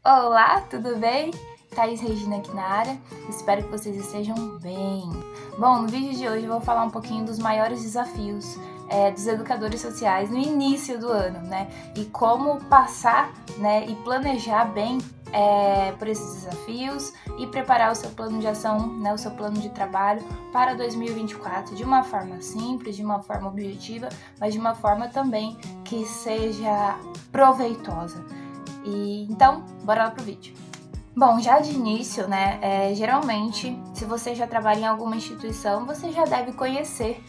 Olá, tudo bem? Thaís Regina aqui na área, espero que vocês estejam bem. Bom, no vídeo de hoje eu vou falar um pouquinho dos maiores desafios dos educadores sociais no início do ano, né? E como passar, né, e planejar bem por esses desafios e preparar o seu plano de ação, né, o seu plano de trabalho para 2024 de uma forma simples, de uma forma objetiva, mas de uma forma também que seja proveitosa. Então, bora lá pro vídeo. Bom, já de início, né, geralmente, se você já trabalha em alguma instituição, você já deve conhecer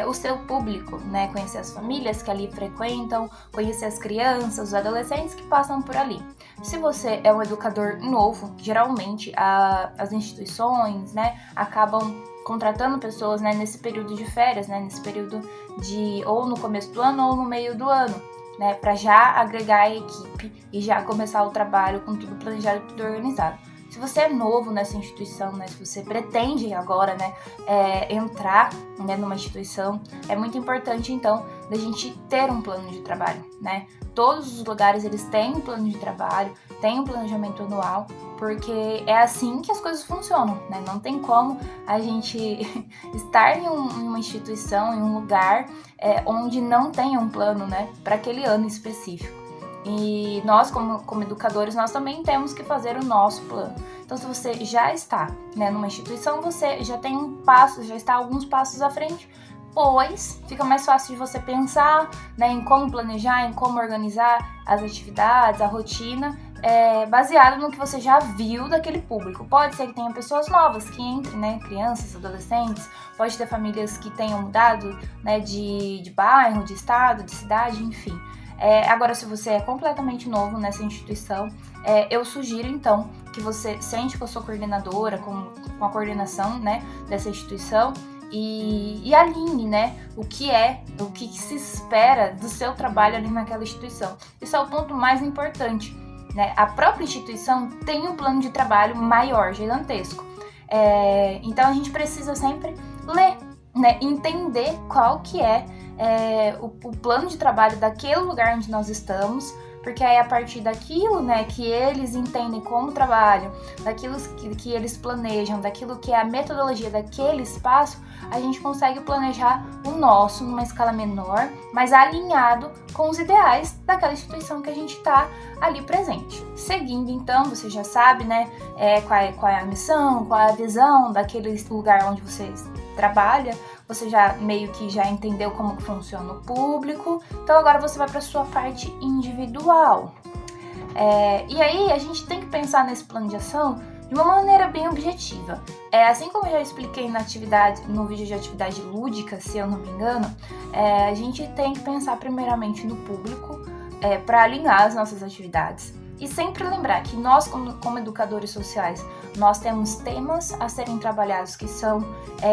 o seu público, né, conhecer as famílias que ali frequentam, conhecer as crianças, os adolescentes que passam por ali. Se você é um educador novo, geralmente as instituições, né, acabam contratando pessoas, né, nesse período de férias, né, nesse período de ou no começo do ano ou no meio do ano, né, para já agregar a equipe e já começar o trabalho com tudo planejado, tudo organizado. Se você é novo nessa instituição, né, se você pretende agora, né, entrar, né, numa instituição, é muito importante, então, da gente ter um plano de trabalho, né? Todos os lugares, eles têm um plano de trabalho, têm um planejamento anual, porque é assim que as coisas funcionam, né? Não tem como a gente estar em uma instituição, em um lugar onde não tenha um plano, né, para aquele ano específico. E nós, como educadores, nós também temos que fazer o nosso plano. Então, se você já está, né, numa instituição, você já tem um passo, já está alguns passos à frente, pois fica mais fácil de você pensar, né, em como planejar, em como organizar as atividades, a rotina, baseado no que você já viu daquele público. Pode ser que tenha pessoas novas que entrem, né, crianças, adolescentes, pode ter famílias que tenham mudado, né, de bairro, de estado, de cidade, enfim. Agora, se você é completamente novo nessa instituição, eu sugiro, então, que você sente com a sua coordenadora, com a coordenação, né, dessa instituição e alinhe, né, o que se espera do seu trabalho ali naquela instituição. Isso é o ponto mais importante, né? A própria instituição tem um plano de trabalho maior, gigantesco. Então, a gente precisa sempre ler, né, entender qual que é o plano de trabalho daquele lugar onde nós estamos, porque aí a partir daquilo, né, que eles entendem como trabalham, daquilo que eles planejam, daquilo que é a metodologia daquele espaço, a gente consegue planejar o nosso numa escala menor, mas alinhado com os ideais daquela instituição que a gente está ali presente. Seguindo, então, você já sabe, né, qual é a missão, qual é a visão daquele lugar onde você trabalha, você já meio que já entendeu como que funciona o público, então agora você vai para a sua parte individual. E aí a gente tem que pensar nesse plano de ação de uma maneira bem objetiva. Assim como eu já expliquei no vídeo de atividade lúdica, se eu não me engano, a gente tem que pensar primeiramente no público para alinhar as nossas atividades. E sempre lembrar que nós, como educadores sociais, nós temos temas a serem trabalhados que são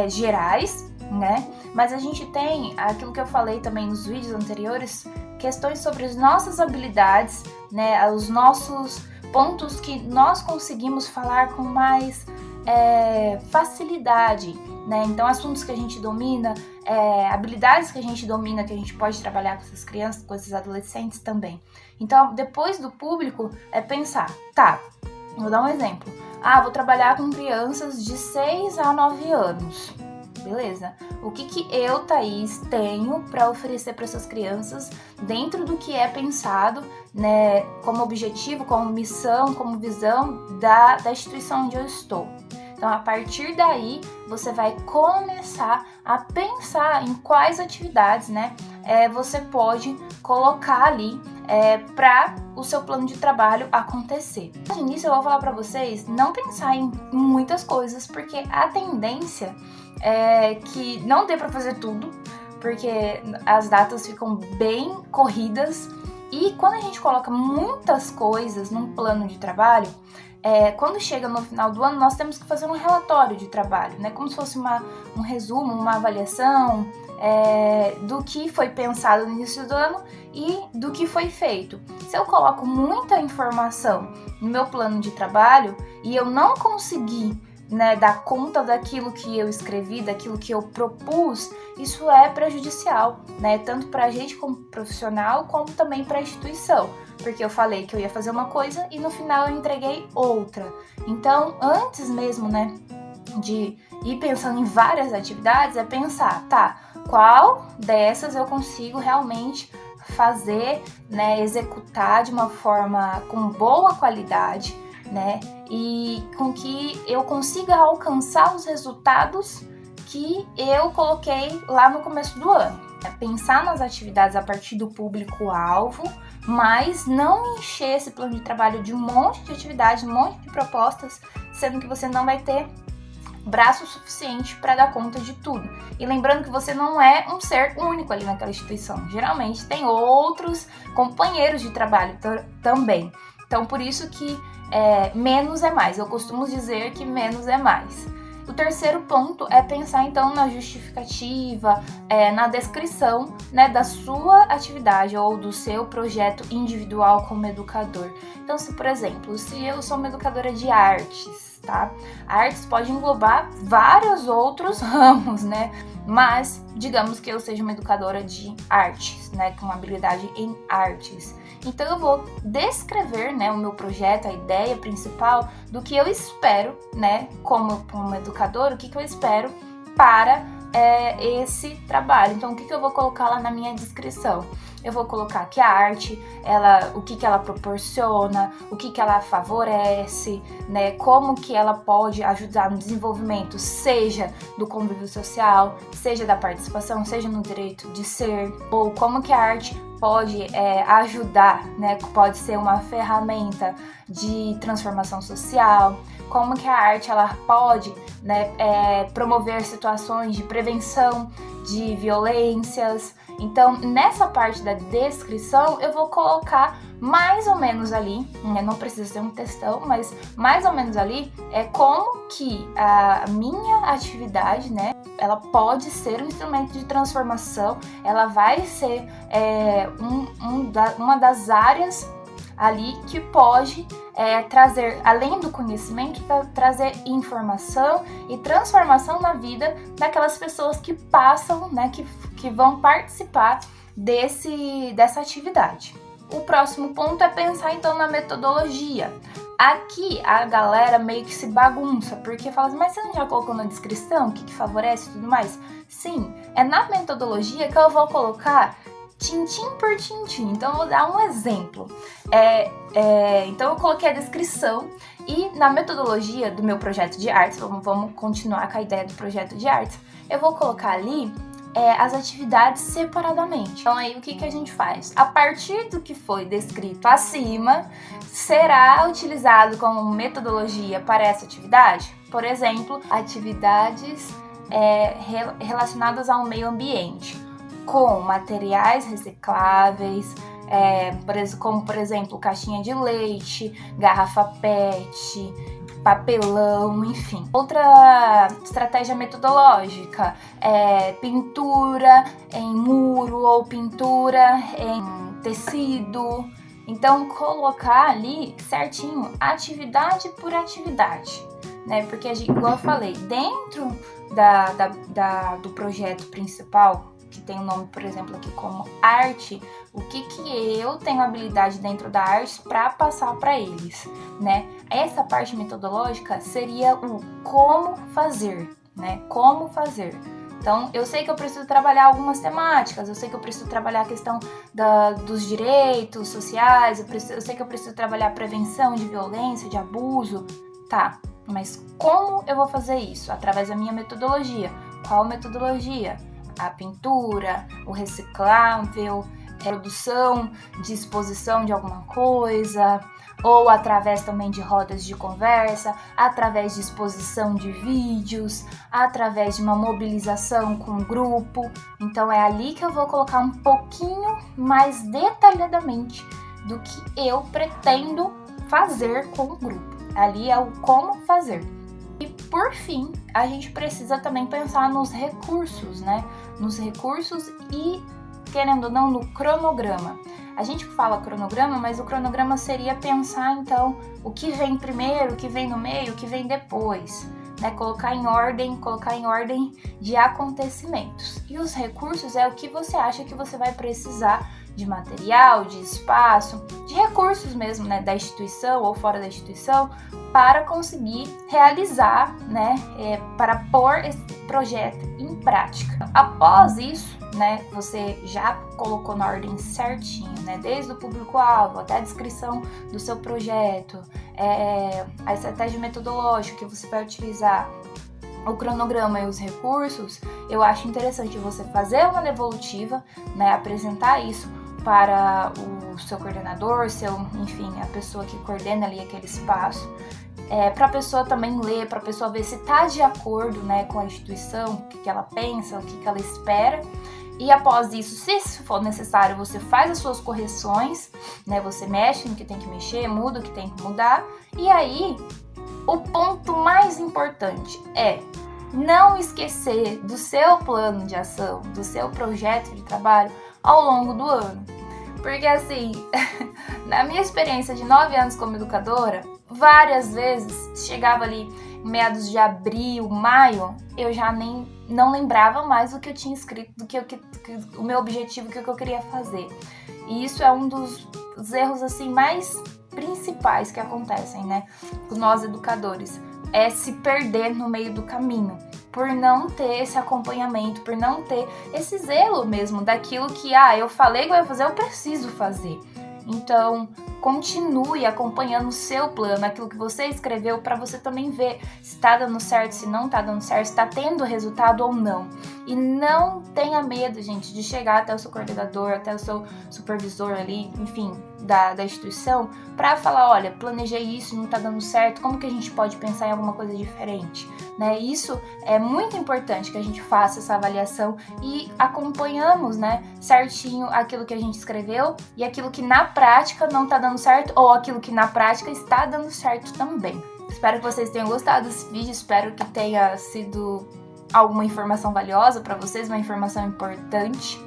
gerais, né? Mas a gente tem, aquilo que eu falei também nos vídeos anteriores, questões sobre as nossas habilidades, né? Os nossos pontos que nós conseguimos falar com mais facilidade, né? Então, assuntos que a gente domina, habilidades que a gente domina, que a gente pode trabalhar com essas crianças, com esses adolescentes também. Então, depois do público, pensar, tá, vou dar um exemplo. Vou trabalhar com crianças de 6 a 9 anos. Beleza. O que eu, Thaís, tenho para oferecer para essas crianças dentro do que é pensado, né, como objetivo, como missão, como visão da instituição onde eu estou. Então, a partir daí, você vai começar a pensar em quais atividades, né, você pode colocar ali para o seu plano de trabalho acontecer. No início, eu vou falar para vocês não pensar em muitas coisas, porque a tendência é que não dê para fazer tudo, porque as datas ficam bem corridas. E quando a gente coloca muitas coisas num plano de trabalho, quando chega no final do ano, nós temos que fazer um relatório de trabalho, né? Como se fosse um resumo, uma avaliação do que foi pensado no início do ano e do que foi feito. Se eu coloco muita informação no meu plano de trabalho e eu não conseguir, né, dar conta daquilo que eu escrevi, daquilo que eu propus, isso é prejudicial, né, tanto para a gente como profissional, como também para a instituição, porque eu falei que eu ia fazer uma coisa e no final eu entreguei outra. Então, antes mesmo, né, de ir pensando em várias atividades, é pensar, tá, qual dessas eu consigo realmente fazer, né, executar de uma forma com boa qualidade, né, e com que eu consiga alcançar os resultados que eu coloquei lá no começo do ano. É pensar nas atividades a partir do público-alvo, mas não encher esse plano de trabalho de um monte de atividades, um monte de propostas, sendo que você não vai ter braço suficiente para dar conta de tudo. E lembrando que você não é um ser único ali naquela instituição. Geralmente tem outros companheiros de trabalho também. Então, por isso que menos é mais. Eu costumo dizer que menos é mais. O terceiro ponto é pensar, então, na justificativa, na descrição, né, da sua atividade ou do seu projeto individual como educador. Então, se, por exemplo, se eu sou uma educadora de artes, tá? Artes pode englobar vários outros ramos, né? Mas, digamos que eu seja uma educadora de artes, né, com habilidade em artes. Então eu vou descrever, né, o meu projeto, a ideia principal do que eu espero, né, como educador, o que eu espero para esse trabalho. Então, o que eu vou colocar lá na minha descrição? Eu vou colocar que a arte, o que ela proporciona, o que ela favorece, né? Como que ela pode ajudar no desenvolvimento, seja do convívio social, seja da participação, seja no direito de ser, ou como que a arte pode ajudar, né? Pode ser uma ferramenta de transformação social, como que a arte ela pode, né, promover situações de prevenção de violências. Então, nessa parte da descrição, eu vou colocar mais ou menos ali, né, não precisa ser um textão, mas mais ou menos ali como que a minha atividade, né, ela pode ser um instrumento de transformação, ela vai ser uma das áreas ali que pode trazer, além do conhecimento, trazer informação e transformação na vida daquelas pessoas que passam, né, que vão participar dessa atividade. O próximo ponto é pensar então na metodologia. Aqui a galera meio que se bagunça, porque fala assim, mas você não já colocou na descrição o que favorece e tudo mais? Sim, é na metodologia que eu vou colocar tintim por tintim. Então eu vou dar um exemplo. Então eu coloquei a descrição e na metodologia do meu projeto de artes, vamos continuar com a ideia do projeto de artes, eu vou colocar ali as atividades separadamente. Então aí o que a gente faz? A partir do que foi descrito acima, será utilizado como metodologia para essa atividade? Por exemplo, atividades relacionadas ao meio ambiente, com materiais recicláveis, como por exemplo caixinha de leite, garrafa PET, papelão, enfim. Outra estratégia metodológica é pintura em muro ou pintura em tecido. Então, colocar ali certinho, atividade por atividade, né? Porque, igual eu falei, dentro do projeto principal, que tem o nome, por exemplo, aqui como arte, o que eu tenho habilidade dentro da arte para passar para eles, né? Essa parte metodológica seria o como fazer, né? Como fazer. Então, eu sei que eu preciso trabalhar algumas temáticas, eu sei que eu preciso trabalhar a questão dos direitos sociais, eu sei que eu preciso trabalhar a prevenção de violência, de abuso, tá? Mas como eu vou fazer isso? Através da minha metodologia. Qual metodologia? A pintura, o reciclável, produção de exposição de alguma coisa, ou através também de rodas de conversa, através de exposição de vídeos, através de uma mobilização com o grupo. Então é ali que eu vou colocar um pouquinho mais detalhadamente do que eu pretendo fazer com o grupo. Ali é o como fazer. E por fim, a gente precisa também pensar nos recursos, né? Nos recursos e, querendo ou não, no cronograma. A gente fala cronograma, mas o cronograma seria pensar, então, o que vem primeiro, o que vem no meio, o que vem depois, né? Colocar em ordem de acontecimentos. E os recursos é o que você acha que você vai precisar de material, de espaço, de recursos mesmo, né? Da instituição ou fora da instituição, para conseguir realizar, né? Para pôr esse projeto em prática. Após isso, né, você já colocou na ordem certinho, né, desde o público-alvo até a descrição do seu projeto, a estratégia metodológica que você vai utilizar, o cronograma e os recursos, eu acho interessante você fazer uma devolutiva, né, apresentar isso para o seu coordenador, enfim, a pessoa que coordena ali aquele espaço, para a pessoa também ler, para a pessoa ver se está de acordo, né, com a instituição, o que ela pensa, o que ela espera. E após isso, se for necessário, você faz as suas correções, né, você mexe no que tem que mexer, muda o que tem que mudar. E aí, o ponto mais importante é não esquecer do seu plano de ação, do seu projeto de trabalho ao longo do ano. Porque assim, na minha experiência de 9 anos como educadora, várias vezes chegava ali em meados de abril, maio, eu já não lembrava mais do que eu tinha escrito, o meu objetivo, o que eu queria fazer. E isso é um dos erros assim mais principais que acontecem, né, com nós educadores, é se perder no meio do caminho, por não ter esse acompanhamento, por não ter esse zelo mesmo daquilo que, eu falei que eu ia fazer, eu preciso fazer. Então, continue acompanhando o seu plano, aquilo que você escreveu, para você também ver se está dando certo, se não está dando certo, se está tendo resultado ou não. E não tenha medo, gente, de chegar até o seu coordenador, até o seu supervisor ali, enfim, da instituição, para falar, olha, planejei isso, não está dando certo, como que a gente pode pensar em alguma coisa diferente? Né? Isso é muito importante que a gente faça essa avaliação e acompanhamos, né, certinho aquilo que a gente escreveu e aquilo que na prática não está dando certo ou aquilo que na prática está dando certo também. Espero que vocês tenham gostado desse vídeo, espero que tenha sido alguma informação valiosa para vocês, uma informação importante.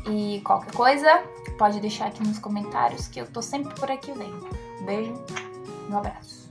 E qualquer coisa, pode deixar aqui nos comentários que eu tô sempre por aqui vendo. Beijo, um abraço.